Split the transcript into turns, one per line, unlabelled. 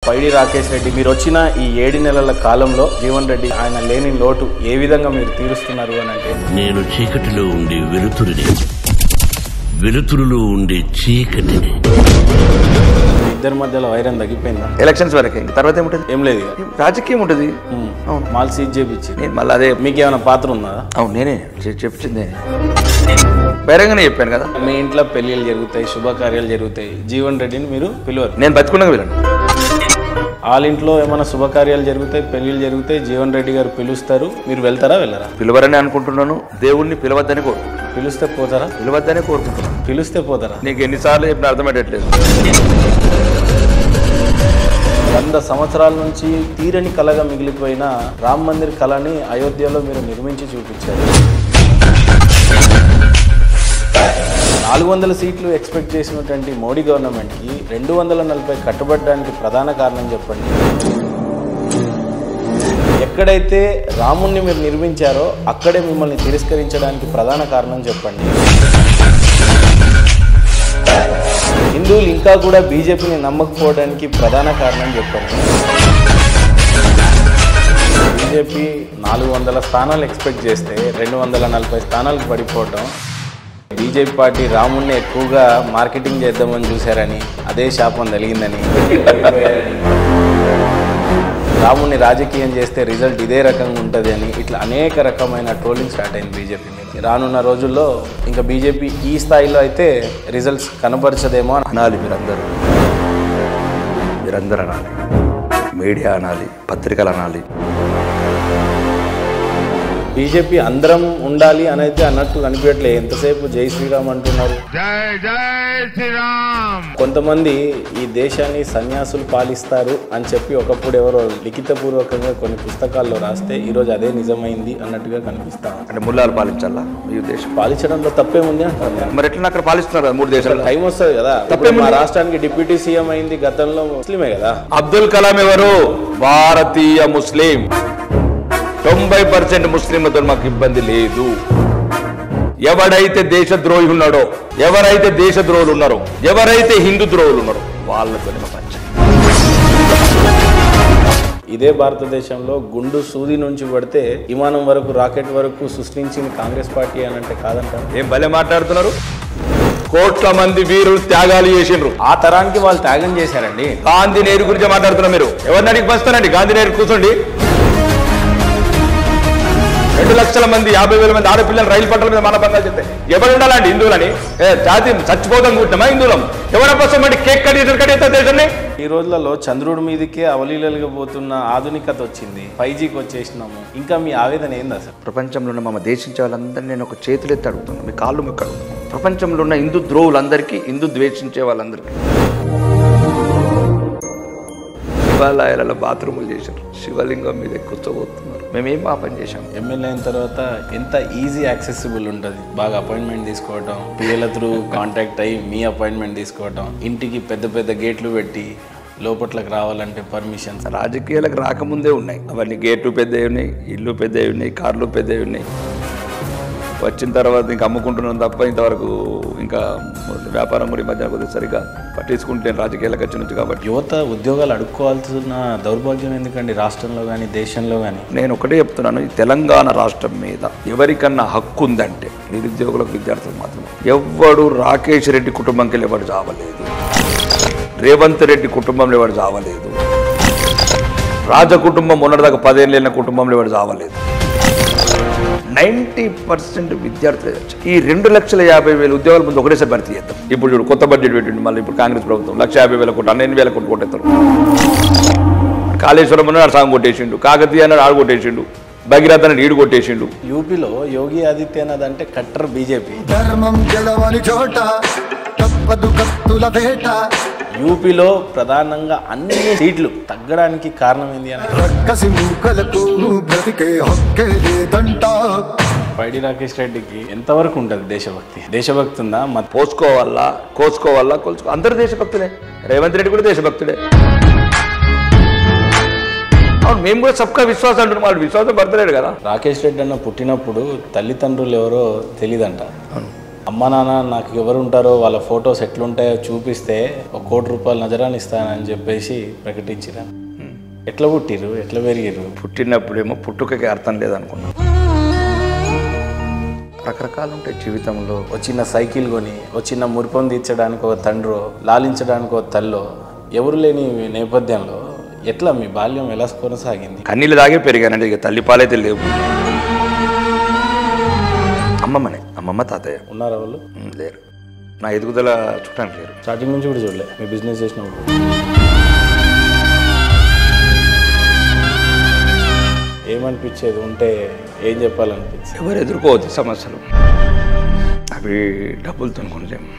పైడి రాకేష్ రెడ్డి మీరు వచ్చిన ఈ 7 నెలల కాలంలో జీవన్ రెడ్డి ఆయన లేని లోటు ఏ విధంగా మీరు తీరుస్తున్నారు అని అంటే,
నేను చీకటిలో ఉండే వెలుతురిని, వెలుతురులో ఉండే చీకటిని.
ఇద్దరి మధ్యలో వైరం తగ్గిపోయిందా?
ఎలక్షన్స్ వరకే, తర్వాత ఏముంటుంది?
ఏం లేదు,
రాజకీయం ఉంటుంది.
మాల్ సీజ్ చేపించి
నేను మళ్ళీ అదే.
మీకేమైనా పాత్ర ఉందా?
అవును, నేనే చెప్పింది, బహిరంగానే చెప్పాను కదా.
మీ ఇంట్లో పెళ్లిళ్ళు జరుగుతాయి, శుభకార్యాలు జరుగుతాయి, జీవన్ రెడ్డిని మీరు పిలవరు.
నేను బతుకున్నాక వెళ్ళండి.
వాళ్ళ ఇంట్లో ఏమైనా శుభకార్యాలు జరుగుతాయి, పెళ్లిళ్ళు జరుగుతాయి, జీవన్ రెడ్డి గారు పిలుస్తారు, మీరు వెళ్తారా వెళ్ళరా?
పిలవరని అనుకుంటున్నాను, దేవుణ్ణి పిలవద్దని కోరుకుంటున్నాను.
పిలిస్తే పోతారా?
పిలవద్దనే కోరుకుంటున్నాను.
పిలిస్తే పోతారా?
నీకు ఎన్నిసార్లు చెప్పిన అర్థమయ్యట్లేదు.
100 సంవత్సరాల నుంచి తీరని కళగా మిగిలిపోయిన రామ్ మందిర్ కళని అయోధ్యలో మీరు నిర్మించి చూపించారు. 400 సీట్లు ఎక్స్పెక్ట్ చేసినటువంటి మోడీ గవర్నమెంట్కి 240 కట్టుబడడానికి ప్రధాన కారణం చెప్పండి. ఎక్కడైతే రాముణ్ణి మీరు నిర్మించారో అక్కడే మిమ్మల్ని తిరస్కరించడానికి ప్రధాన కారణం చెప్పండి. హిందువులు ఇంకా కూడా బీజేపీని నమ్మకపోవడానికి ప్రధాన కారణం చెప్పండి. బీజేపీ 400 స్థానాలు ఎక్స్పెక్ట్ చేస్తే 240 స్థానాలకు పడిపోవటం, బీజేపీ పార్టీ రాముణ్ణి ఎక్కువగా మార్కెటింగ్ చేద్దామని చూశారని, అదే శాపం కలిగిందని, రాముణ్ణి రాజకీయం చేస్తే రిజల్ట్ ఇదే రకంగా ఉంటుంది అని, ఇట్లా అనేక రకమైన ట్రోలింగ్ స్టార్ట్ అయింది బీజేపీ మీద. రానున్న రోజుల్లో ఇంకా బీజేపీ ఈ స్థాయిలో అయితే రిజల్ట్స్ కనపరచదేమో
అనాలి. మీరందరూ అనాలి, మీడియా అనాలి, పత్రికలు అనాలి.
బీజేపీ అందరం ఉండాలి అనేది అన్నట్టు కనిపించట్లే. ఎంతసేపు జై శ్రీరామ్ అంటున్నారు. కొంతమంది ఈ దేశాన్ని సన్యాసులు పాలిస్తారు అని చెప్పి ఒకప్పుడు ఎవరో లిఖితపూర్వకంగా కొన్ని పుస్తకాల్లో రాస్తే ఈరోజు అదే నిజమైంది అన్నట్టుగా కనిపిస్తాం.
అంటే ముల్లాలు పాలించాలా ఈ దేశం?
పాలించడంలో తప్పేముంది అంటారు.
మరి ఎట్లా అక్కడ పాలిస్తున్నారు కదా 3 దేశాలు? టైం
వస్తుంది కదా. మా రాష్ట్రానికి డిప్యూటీ సీఎం అయింది గతంలో ముస్లిమే కదా.
అబ్దుల్ కలాం ఎవరు? భారతీయ ముస్లిం. 90% ముస్లింలతో మాకు ఇబ్బంది లేదు. ఎవడైతే దేశద్రోహి ఉన్నాడో, ఎవరైతే దేశద్రోహులు ఉన్నారో, ఎవరైతే హిందూ ద్రోహులు ఉన్నారో వాళ్ళతో పంచాలి.
ఇదే భారతదేశంలో గుండు సూది నుంచి పడితే విమానం వరకు, రాకెట్ వరకు సృష్టించింది కాంగ్రెస్ పార్టీ అని అంటే కాదంటారు.
ఏం భలే మాట్లాడుతున్నారు. కోట్ల మంది వీరులు త్యాగాలు చేసిండ్రు.
ఆ తరానికి వాళ్ళు త్యాగం చేశారండి.
గాంధీ నేరు గురించి మాట్లాడుతున్నారు మీరు. ఎవరిని అడిగి పంచుతారండి? గాంధీ నేరు కూర్చోండి. 2 లక్షల మంది, 50,000 మంది ఆడపిల్లలు రైలు పట్టాల మీద మానభంగాలు చెప్తే ఎవరు ఉండాలండి? హిందువులని జాతి చచ్చిపోతాం కూర్చున్నామా? హిందువులం ఎవరొసం అంటే కేక్ కట్టేస్తారు దేశాన్ని.
ఈ రోజులలో చంద్రుడి మీదకే అవలీలలుగా పోతున్న ఆధునికత వచ్చింది. 5Gకి వచ్చేసినాము. ఇంకా మీ ఆవేదన ఏంది అసలు?
ప్రపంచంలో ఉన్న మమ్మ దేశించే వాళ్ళందరినీ నేను ఒక చేతులు ఎత్తి అడుగుతున్నాను, మీ కాళ్ళు మొక్క అడుగుతున్నాను. ప్రపంచంలో ఉన్న హిందూ ద్రోవులందరికీ, హిందూ ద్వేషించే వాళ్ళందరికీ శివాలయాలలో బాత్రూములు చేశారు, శివలింగం మీద కూర్చోబోతున్నారు. మేమేం పాపం చేశాం?
ఎమ్మెల్యే అయిన తర్వాత ఎంత ఈజీ యాక్సెసిబుల్ ఉంటుంది. బాగా అపాయింట్మెంట్ తీసుకోవటం, పిల్లల త్రూ కాంటాక్ట్ అయ్యి మీ అపాయింట్మెంట్ తీసుకోవటం, ఇంటికి పెద్ద పెద్ద గేట్లు పెట్టి లోపట్లకు రావాలంటే పర్మిషన్.
రాజకీయాలకు రాకముందే ఉన్నాయి అవన్నీ. గేట్లు పెద్దవి ఉన్నాయి, ఇల్లు పెద్దవి ఉన్నాయి, కార్లు పెద్దవి ఉన్నాయి. వచ్చిన తర్వాత ఇంకా అమ్ముకుంటున్నాను తప్ప ఇంతవరకు ఇంకా వ్యాపారం కూడా ఈ మధ్య కొద్దిగా సరిగ్గా పట్టించుకుంటే రాజకీయాలకు వచ్చి నుంచి. కాబట్టి
యువత ఉద్యోగాలు అడుక్కోవాల్సిన దౌర్భాగ్యం ఎందుకండి రాష్ట్రంలో కానీ దేశంలో కానీ?
నేను ఒకటే చెప్తున్నాను, ఈ తెలంగాణ రాష్ట్రం మీద ఎవరికన్నా హక్కు ఉందంటే నిరుద్యోగులకు, విద్యార్థులకు మాత్రమే. ఎవ్వడు రాకేష్ రెడ్డి కుటుంబంకి ఎవడు చావలేదు, రేవంత్ రెడ్డి కుటుంబంలో ఎవడు చావలేదు, రాజ కుటుంబం ఉన్నదాకా 10 ఏళ్ళ కుటుంబంలో ఎవడు చావలేదు. 90% విద్యార్థులు. ఈ 2,50,000 ఉద్యోగాల ముందు ఒకటేసారి భర్తీ చేద్దాం. ఇప్పుడు చూడు కొత్త బడ్జెట్ పెట్టిండు మళ్ళీ. ఇప్పుడు కాంగ్రెస్ ప్రభుత్వం 1,50,000 కోట్లు, 12,000 కోట్లు కొట్టేస్తారు. కాళేశ్వరం అన్నాడు సాగు కొట్టేసిండు, కాకతీయ అన్నాడు ఆడు కొట్టేసిండు, భగీరథ అన్నాడు ఈడు కొట్టేసిండు.
యూపీలో యోగి ఆదిత్యనాథ్ అంటే కట్టర్ బీజేపీ. యూపీలో ప్రధానంగా అన్ని సీట్లు తగ్గడానికి కారణం ఏంది అని పైడి రాకేష్ రెడ్డికి ఎంతవరకు ఉంటుంది దేశభక్తి? దేశభక్తి ఉందా?
కోసుకోవాలా కోల్చుకో అందరు దేశభక్తులే. రేవంత్ రెడ్డి కూడా దేశభక్తుడే. అవును, మేము కూడా సబ్కా విశ్వాసం అంటున్నాం. వాళ్ళు విశ్వాసం పడతలేడు కదా.
రాకేష్ రెడ్డి అన్న పుట్టినప్పుడు తల్లిదండ్రులు ఎవరో తెలియదంట. అమ్మ నాన్న నాకు ఎవరు ఉంటారో వాళ్ళ ఫొటోస్ ఎట్లుంటాయో చూపిస్తే ఒక ₹1 కోటి నజరాన్ని ఇస్తానని చెప్పేసి ప్రకటించినాను. ఎట్లా పుట్టిరు, ఎట్లా పెరిగిరు?
పుట్టినప్పుడేమో పుట్టుకకి అర్థం లేదనుకున్నాం. రకరకాలు ఉంటాయి జీవితంలో.
ఒక చిన్న సైకిల్ కొని, ఒక చిన్న మురిపం తీర్చడానికి ఒక తండ్రో, లాలించడానికి ఒక తల్లో, ఎవరు లేని నేపథ్యంలో ఎట్లా మీ బాల్యం ఎలా కొనసాగింది?
కన్నీళ్ళు దాగే పెరిగానండి, ఇక తల్లిపాలైతే లేవు. అమ్మమ్మ తాతయ్య
ఉన్నారా వాళ్ళు?
లేరు. నా ఎదుగుదల చూడడానికి లేరు.
స్టార్టింగ్ నుంచి కూడా చూడలే మీ బిజినెస్ చేసినప్పుడు? ఏమనిపించేది, ఉంటే ఏం చెప్పాలనిపించేది?
ఎవరు ఎదుర్కోవద్దు సమస్యలు, అవి డబ్బులతో కొనలేము.